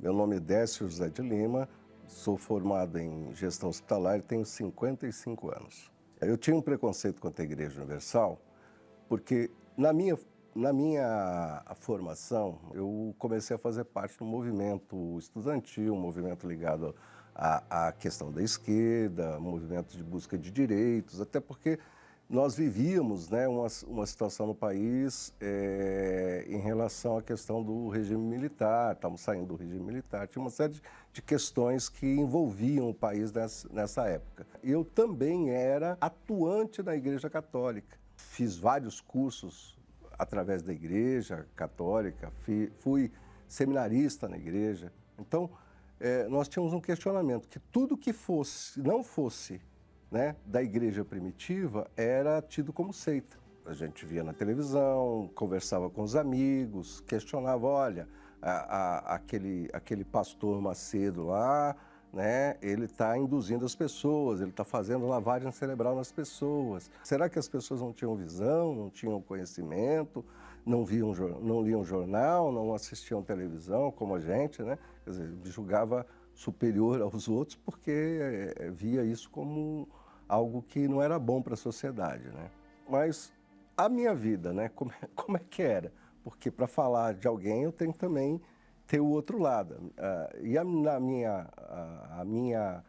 Meu nome é Décio José de Lima, sou formado em gestão hospitalar e tenho 55 anos. Eu tinha um preconceito contra a Igreja Universal porque na minha formação eu comecei a fazer parte do movimento estudantil, um movimento ligado à questão da esquerda, movimento de busca de direitos, até porque nós vivíamos, né, uma situação no país em relação à questão do regime militar, estávamos saindo do regime militar, tinha uma série de questões que envolviam o país nessa época. Eu também era atuante na Igreja Católica, fiz vários cursos através da Igreja Católica, fui seminarista na igreja, então nós tínhamos um questionamento que tudo que não fosse, né, da igreja primitiva era tido como seita. A gente via na televisão, conversava com os amigos, questionava, olha, aquele pastor Macedo lá, né, ele está induzindo as pessoas, ele está fazendo lavagem cerebral nas pessoas. Será que as pessoas não tinham visão, não tinham conhecimento, não liam jornal, não assistiam televisão como a gente, né? Quer dizer, julgava superior aos outros porque via isso como algo que não era bom para a sociedade, né? Mas a minha vida, né? Como é que era? Porque para falar de alguém eu tenho também ter o outro lado. A minha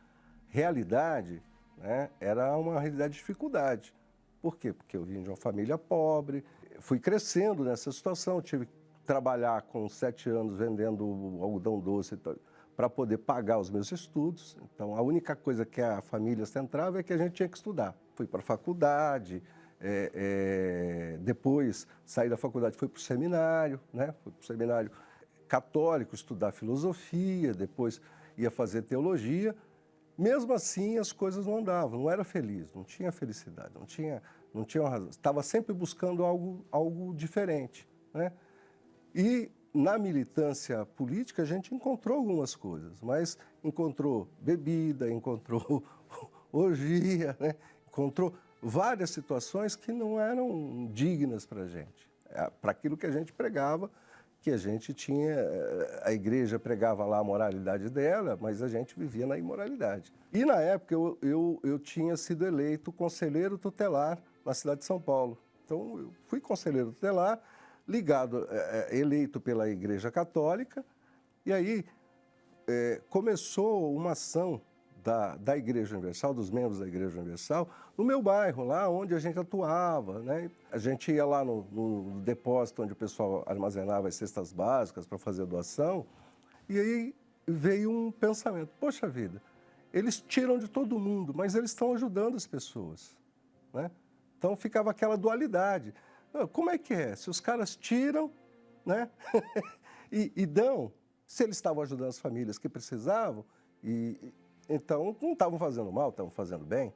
realidade, né, era uma realidade de dificuldade. Por quê? Porque eu vim de uma família pobre, fui crescendo nessa situação, tive que trabalhar com 7 anos vendendo algodão doce para poder pagar os meus estudos. Então, a única coisa que a família centrava é que a gente tinha que estudar. Fui para a faculdade, depois saí da faculdade, fui para o seminário, né? Fui para o seminário católico, estudar filosofia, depois ia fazer teologia. Mesmo assim, as coisas não andavam, não era feliz, não tinha felicidade, não tinha uma razão. Estava sempre buscando algo diferente, né? E na militância política a gente encontrou algumas coisas, mas encontrou bebida, encontrou orgia, né? Encontrou várias situações que não eram dignas para a gente, para aquilo que a gente pregava, que a gente tinha, a igreja pregava lá a moralidade dela, mas a gente vivia na imoralidade. E na época eu tinha sido eleito conselheiro tutelar na cidade de São Paulo. Então eu fui conselheiro tutelar, eleito pela Igreja Católica, e aí começou uma ação da Igreja Universal, dos membros da Igreja Universal, no meu bairro, lá onde a gente atuava, né? A gente ia lá no depósito onde o pessoal armazenava as cestas básicas para fazer doação, e aí veio um pensamento, poxa vida, eles tiram de todo mundo, mas eles estão ajudando as pessoas, né? Então ficava aquela dualidade. Como é que é? Se os caras tiram, né? e dão, se eles estavam ajudando as famílias que precisavam, então não estavam fazendo mal, estavam fazendo bem.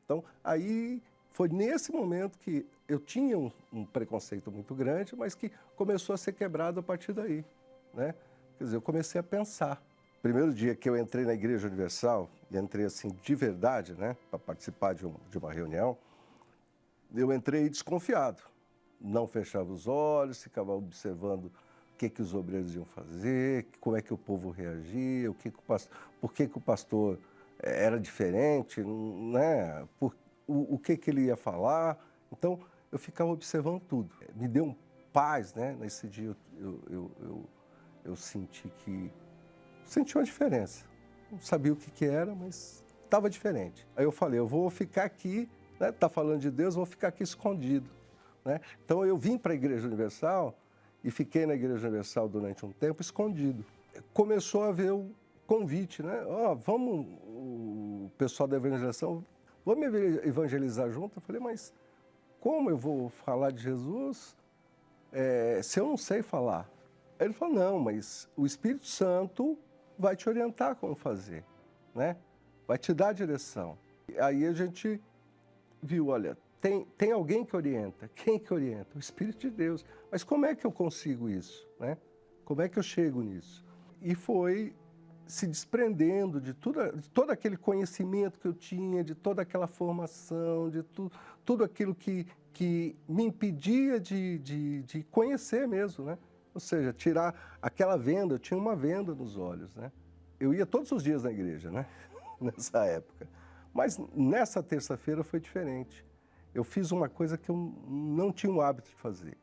Então aí foi nesse momento que eu tinha um preconceito muito grande, mas que começou a ser quebrado a partir daí, né? Quer dizer, eu comecei a pensar. Primeiro dia que eu entrei na Igreja Universal, e entrei assim de verdade, né, para participar de uma reunião, eu entrei desconfiado. Não fechava os olhos, ficava observando o que os obreiros iam fazer, como é que o povo reagia, por que o pastor era diferente, né? O que ele ia falar. Então, eu ficava observando tudo. Me deu um paz, né? Nesse dia eu senti uma diferença. Não sabia o que era, mas estava diferente. Aí eu falei, eu vou ficar aqui, né? Tá falando de Deus, vou ficar aqui escondido, né? Então, eu vim para a Igreja Universal e fiquei na Igreja Universal durante um tempo escondido. Começou a haver o convite, né? O pessoal da evangelização, vamos evangelizar junto? Eu falei, mas como eu vou falar de Jesus se eu não sei falar? Aí ele falou, não, mas o Espírito Santo vai te orientar como fazer, né? Vai te dar a direção. Aí a gente viu, olha, tem alguém que orienta. Quem que orienta? O Espírito de Deus. Mas como é que eu consigo isso, né? Como é que eu chego nisso? E foi se desprendendo de todo aquele conhecimento que eu tinha, de toda aquela formação, de tudo aquilo que me impedia de conhecer mesmo, né? Ou seja, tirar aquela venda, eu tinha uma venda nos olhos, né? Eu ia todos os dias na igreja, né? Nessa época. Mas nessa terça-feira foi diferente. Eu fiz uma coisa que eu não tinha o hábito de fazer.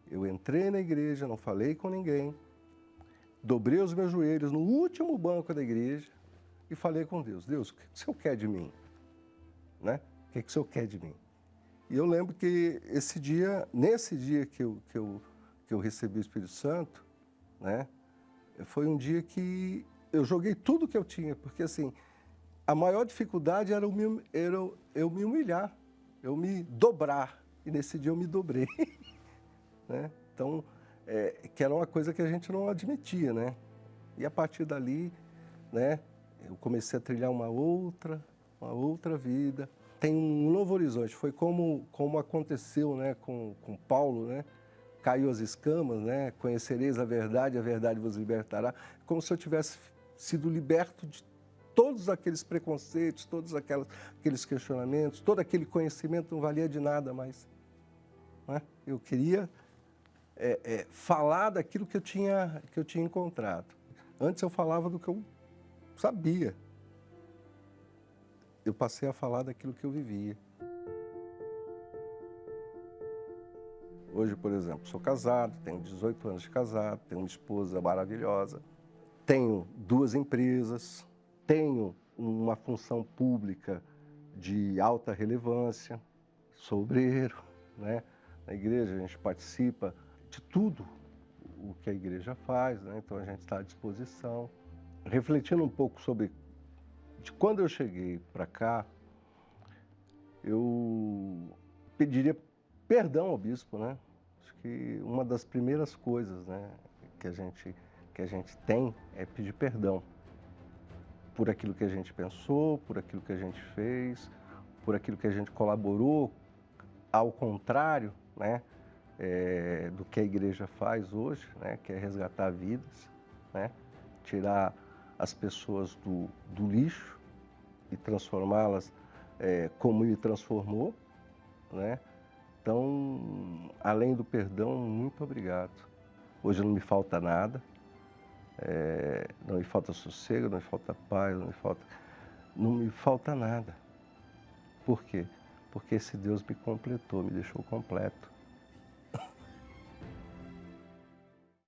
Eu entrei na igreja, não falei com ninguém, dobrei os meus joelhos no último banco da igreja e falei com Deus. Deus, o que o Senhor quer de mim? Né? O que o Senhor quer de mim? E eu lembro que nesse dia que eu recebi o Espírito Santo, né, foi um dia que eu joguei tudo que eu tinha, porque assim, a maior dificuldade era eu me humilhar, eu me dobrar. E nesse dia eu me dobrei. Né? Então, que era uma coisa que a gente não admitia, né? E a partir dali, né, eu comecei a trilhar uma outra vida. Tem um novo horizonte. Foi como aconteceu, né, com Paulo, né? Caiu as escamas, né? Conhecereis a verdade vos libertará. Como se eu tivesse sido liberto de todos aqueles preconceitos, todos aqueles questionamentos, todo aquele conhecimento não valia de nada mais. Né? Eu queria falar daquilo que eu tinha encontrado. Antes eu falava do que eu sabia. Eu passei a falar daquilo que eu vivia. Hoje, por exemplo, sou casado, tenho 18 anos de casado, tenho uma esposa maravilhosa, tenho 2 empresas, tenho uma função pública de alta relevância, sou obreiro, né? Na igreja a gente participa de tudo o que a igreja faz, né? Então a gente está à disposição. Refletindo um pouco sobre de quando eu cheguei para cá, eu pediria perdão ao bispo, né? Acho que uma das primeiras coisas, né, que a gente tem é pedir perdão por aquilo que a gente pensou, por aquilo que a gente fez, por aquilo que a gente colaborou, ao contrário, né, do que a igreja faz hoje, né, que é resgatar vidas, né, tirar as pessoas do lixo e transformá-las como me transformou, né? Então, além do perdão, muito obrigado. Hoje não me falta nada, não me falta sossego, não me falta paz, não me falta nada. Por quê? Porque esse Deus me completou, me deixou completo.